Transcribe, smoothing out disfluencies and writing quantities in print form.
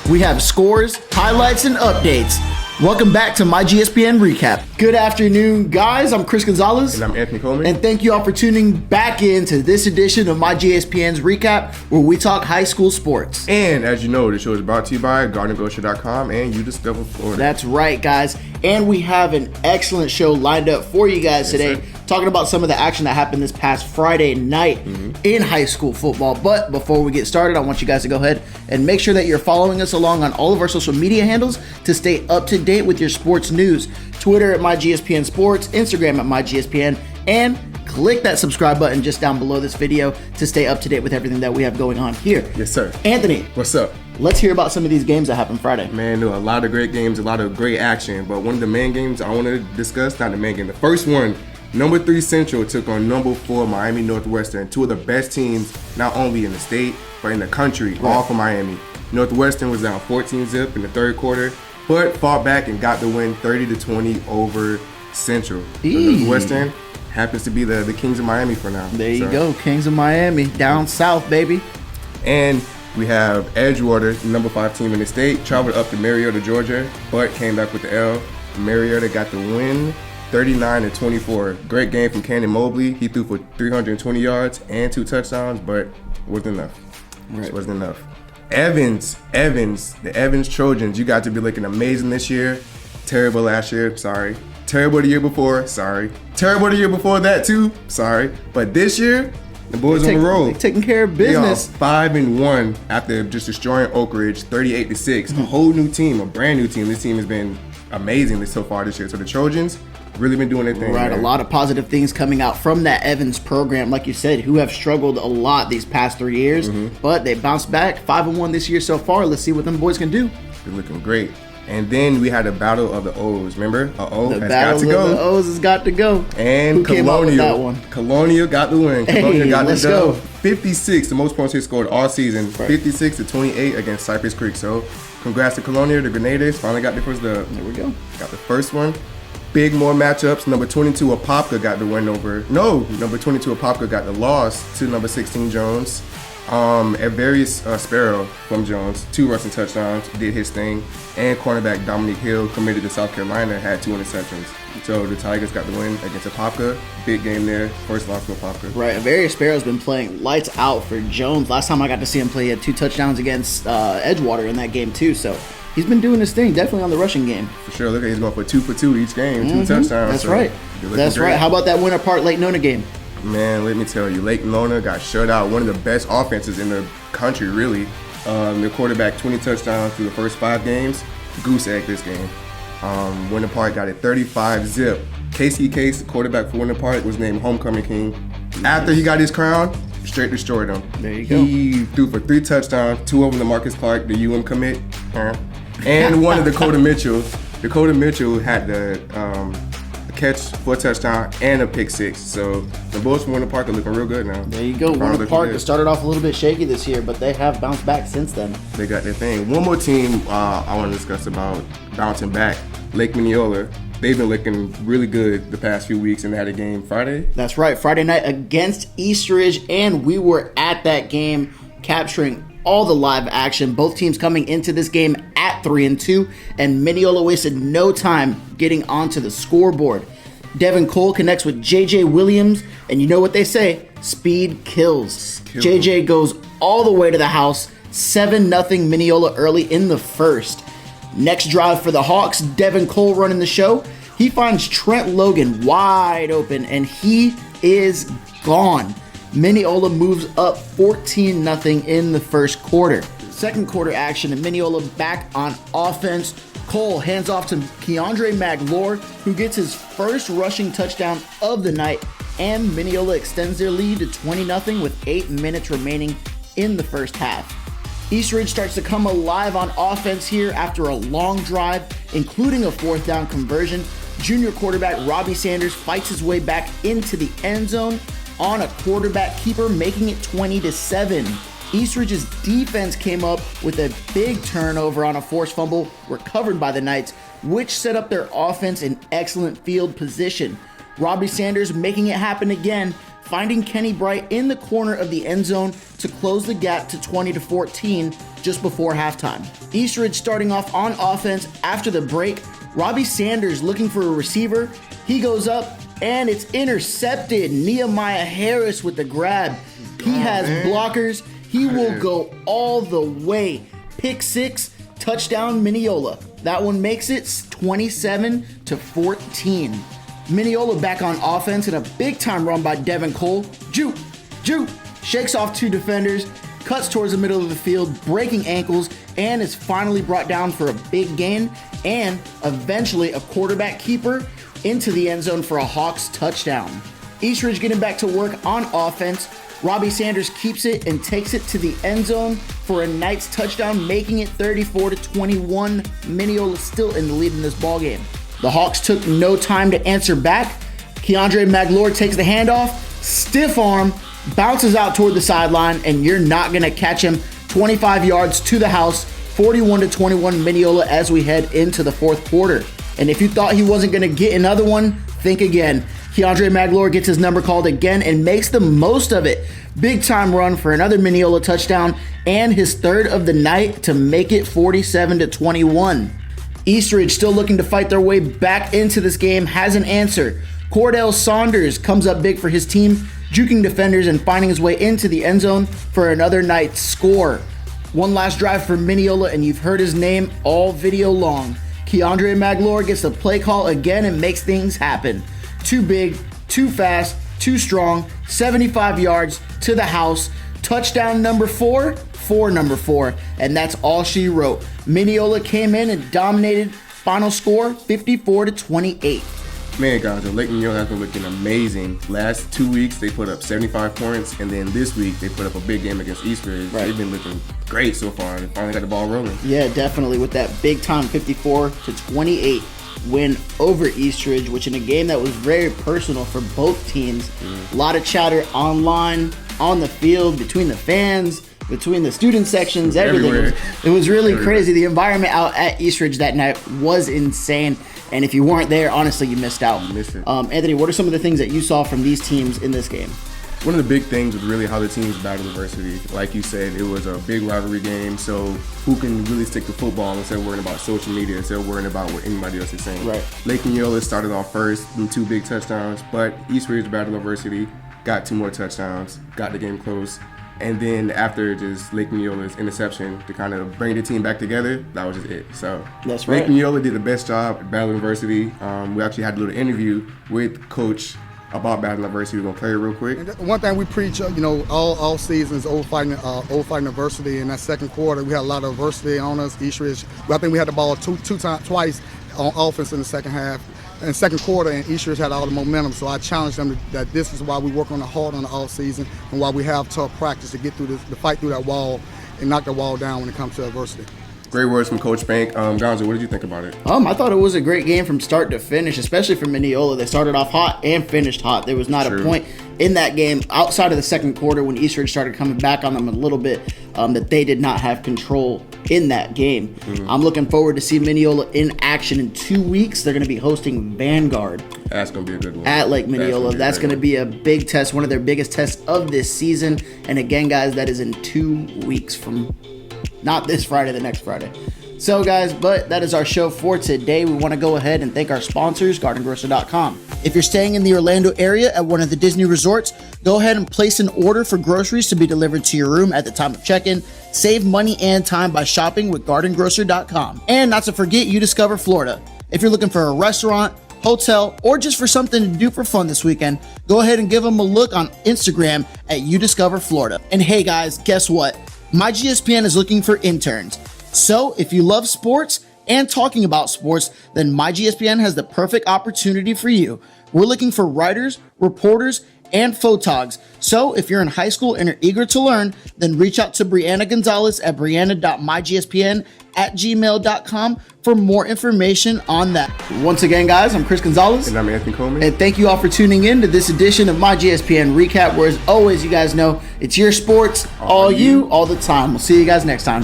We have scores, highlights, and updates. Welcome back to myGSPN Recap. Good afternoon, guys. I'm Chris Gonzalez. And I'm Anthony Coleman. And thank you all for tuning back into this edition of myGSPN's Recap, where we talk high school sports. And as you know, the show is brought to you by GardenGosher.com and You Discover Florida. That's right, guys. And we have an excellent show lined up for you guys today, talking about some of the action that happened this past Friday night in high school football. But before we get started, I want you guys to go ahead and make sure that you're following us along on all of our social media handles to stay up to date with your sports news. Twitter at myGSPN Sports, Instagram at myGSPN, and click that subscribe button just down below this video to stay up to date with everything that we have going on here. Yes, sir. Anthony, what's up? Let's hear about some of these games that happened Friday. Man, there were a lot of great games, a lot of great action. But one of the main games I want to discuss, not the main game, the first one, number 3 Central took on number 4 Miami Northwestern, two of the best teams, not only in the state, but in the country, all from Miami. Northwestern was down 14-0 in the third quarter, but fought back and got the win 30-20 over Central. So Northwestern happens to be the Kings of Miami for now. There you go, Kings of Miami, down south, baby. And we have Edgewater, the number 5 team in the state, traveled up to Marietta, Georgia, but came back with the L. Marietta got the win 39-24. Great game from Cannon Mobley. He threw for 320 yards and 2 touchdowns, but wasn't enough. Right. Wasn't enough. The Evans Trojans, you got to be looking amazing this year. Terrible last year, sorry. Terrible the year before, sorry. Terrible the year before that too, sorry. But this year, the boys on the road. They're taking care of business. They are 5-1 after just destroying Oak Ridge 38-6. A whole new team, a brand new team. This team has been amazing so far this year. So the Trojans really been doing their thing. Right, man. a lot of positive things coming out from that Evans program, like you said, who have struggled a lot these past 3 years, but they bounced back 5-1 this year so far. Let's see what them boys can do. They're looking great. And then we had a battle of the O's. Remember, The battle of the O's has got to go. And who came up with that one? Colonial got the win. Hey, Colonial got let's the go. 56, the most points they scored all season. Right. 56-28 against Cypress Creek. So, congrats to Colonial. The Grenadiers finally got their first dub. There we go. Got the first one. Big more matchups. Number 22 Apopka got the win over. No, number 22 Apopka got the loss to number 16 Jones. Avarius Sparrow from Jones, 2 rushing touchdowns, did his thing. And cornerback Dominique Hill, committed to South Carolina, had 2 interceptions. So the Tigers got the win against Apopka. Big game there. First loss for Apopka. Right, Avarius Sparrow's been playing lights out for Jones. Last time I got to see him play, he had 2 touchdowns against Edgewater in that game too. So he's been doing his thing, definitely on the rushing game. For sure. Look at he's going for 2 for 2 each game, 2 touchdowns. That's so right. That's great. right. How about that Winter Park Lake Nona game? Man, let me tell you, Lake Minneola got shut out. One of the best offenses in the country, really. Their quarterback, 20 touchdowns through the first 5 games. Goose egg this game. Winter Park got it 35-0. Casey Case, the quarterback for Winter Park, was named Homecoming King. After he got his crown, straight destroyed him. There you go. He threw for 3 touchdowns, 2 of them to Marcus Clark, the UM commit. And one of Dakota Mitchell. Dakota Mitchell had the catch for a touchdown and a pick 6. So the boys from Winter Park are looking real good now. There you go. Winter Park has started off a little bit shaky this year, but they have bounced back since then. They got their thing. One more team I want to discuss about bouncing back, Lake Minneola. They've been looking really good the past few weeks, and they had a game Friday. That's right, Friday night against Eastridge, and we were at that game capturing all the live action. Both teams coming into this game at 3-2, and Minneola wasted no time getting onto the scoreboard. Devin Cole connects with JJ Williams, and you know what they say, speed kills. JJ goes all the way to the house, 7-0 Minneola early in the first. Next drive for the Hawks, Devin Cole running the show. He finds Trent Logan wide open, and he is gone. Mineola moves up 14-0 in the first quarter. Second quarter action, and Mineola back on offense. Cole hands off to Keandre Maglore, who gets his first rushing touchdown of the night, and Mineola extends their lead to 20-0 with 8 minutes remaining in the first half. Eastridge starts to come alive on offense here after a long drive, including a 4th down conversion. Junior quarterback Robbie Sanders fights his way back into the end zone on a quarterback keeper, making it 20-7. Eastridge's defense came up with a big turnover on a forced fumble recovered by the Knights, which set up their offense in excellent field position. Robbie Sanders making it happen again, finding Kenny Bright in the corner of the end zone to close the gap to 20-14 just before halftime. Eastridge starting off on offense after the break. Robbie Sanders looking for a receiver. He goes up and it's intercepted. Nehemiah Harris with the grab. He has blockers. He will go all the way. Pick six, touchdown Minneola. That one makes it 27-14. Minneola back on offense and a big time run by Devin Cole. Juke, shakes off two defenders, cuts towards the middle of the field, breaking ankles, and is finally brought down for a big gain and eventually a quarterback keeper into the end zone for a Hawks touchdown. Eastridge getting back to work on offense. Robbie Sanders keeps it and takes it to the end zone for a Knights touchdown, making it 34-21. Minneola still in the lead in this ballgame. The Hawks took no time to answer back. Keandre Magloire takes the handoff, stiff arm, bounces out toward the sideline, and you're not going to catch him. 25 yards to the house, 41-21 Minneola as we head into the fourth quarter. And if you thought he wasn't going to get another one, think again. Keandre Magloire gets his number called again and makes the most of it. Big time run for another Minneola touchdown and his third of the night to make it 47-21. Eastridge still looking to fight their way back into this game, has an answer. Cordell Saunders comes up big for his team, juking defenders and finding his way into the end zone for another Knights score. One last drive for Minneola, and you've heard his name all video long. Keandre Magloire gets the play call again and makes things happen. Too big, too fast, too strong, 75 yards to the house. Touchdown number 4 for number 4, and that's all she wrote. Minneola came in and dominated. Final score 54-28. Man, guys, the Lake Minneola has been looking amazing. Last 2 weeks, they put up 75 points, and then this week, they put up a big game against Eastridge. Right. They've been looking great so far. They finally got the ball rolling. Yeah, definitely, with that big time 54-28 win over Eastridge, which in a game that was very personal for both teams. A lot of chatter online, on the field, between the fans, between the student sections, everything. It was really crazy. The environment out at Eastridge that night was insane. And if you weren't there, honestly, you missed out. Anthony, what are some of the things that you saw from these teams in this game? One of the big things was really how the teams battled adversity. Like you said, it was a big rivalry game, so who can really stick to football instead of worrying about social media, instead of worrying about what anybody else is saying. Right. Lake Minneola started off first in 2 big touchdowns, but Eastridge battled adversity, got 2 more touchdowns, got the game close. And then after just Lake Minneola's interception to kind of bring the team back together, that was just it. So that's right. Lake Minneola did the best job at battling adversity. We actually had a little interview with Coach about battling adversity. We're going to play it real quick. And one thing we preach, all seasons, old fighting adversity. In that second quarter, we had a lot of adversity on us. Eastridge, I think we had the ball twice on offense in the second half. In the second quarter, and Eastridge had all the momentum, so I challenged them that this is why we work on the hard on the off season and why we have tough practice to get through this, to fight through that wall and knock the wall down when it comes to adversity. Great words from Coach Bank. Gonzo, what did you think about it? I thought it was a great game from start to finish, especially for Minneola. They started off hot and finished hot. There was not a point in that game outside of the second quarter when Eastridge started coming back on them a little bit that they did not have control in that game. I'm looking forward to see Minneola in action in 2 weeks. They're going to be hosting Vanguard. That's going to be a good one. At Lake Minneola. That's going to be a big test, one of their biggest tests of this season. And again, guys, that is in 2 weeks from not this Friday, the next Friday. So, guys, but that is our show for today. We want to go ahead and thank our sponsors, GardenGrocer.com. If you're staying in the Orlando area at one of the Disney resorts, go ahead and place an order for groceries to be delivered to your room at the time of check-in. Save money and time by shopping with GardenGrocer.com. And not to forget, UDiscover Florida. If you're looking for a restaurant, hotel, or just for something to do for fun this weekend, go ahead and give them a look on Instagram at UDiscover Florida. And hey, guys, guess what? myGSPN is looking for interns. So if you love sports and talking about sports, then myGSPN has the perfect opportunity for you. We're looking for writers, reporters, and photogs. So if you're in high school and are eager to learn, then reach out to Brianna Gonzalez at brianna.mygspn@gmail.com for more information on that. Once again, guys, I'm Chris Gonzalez. And I'm Anthony Coleman. And thank you all for tuning in to this edition of myGSPN Recap, where as always, you guys know it's your sports, all you, all the time. We'll see you guys next time.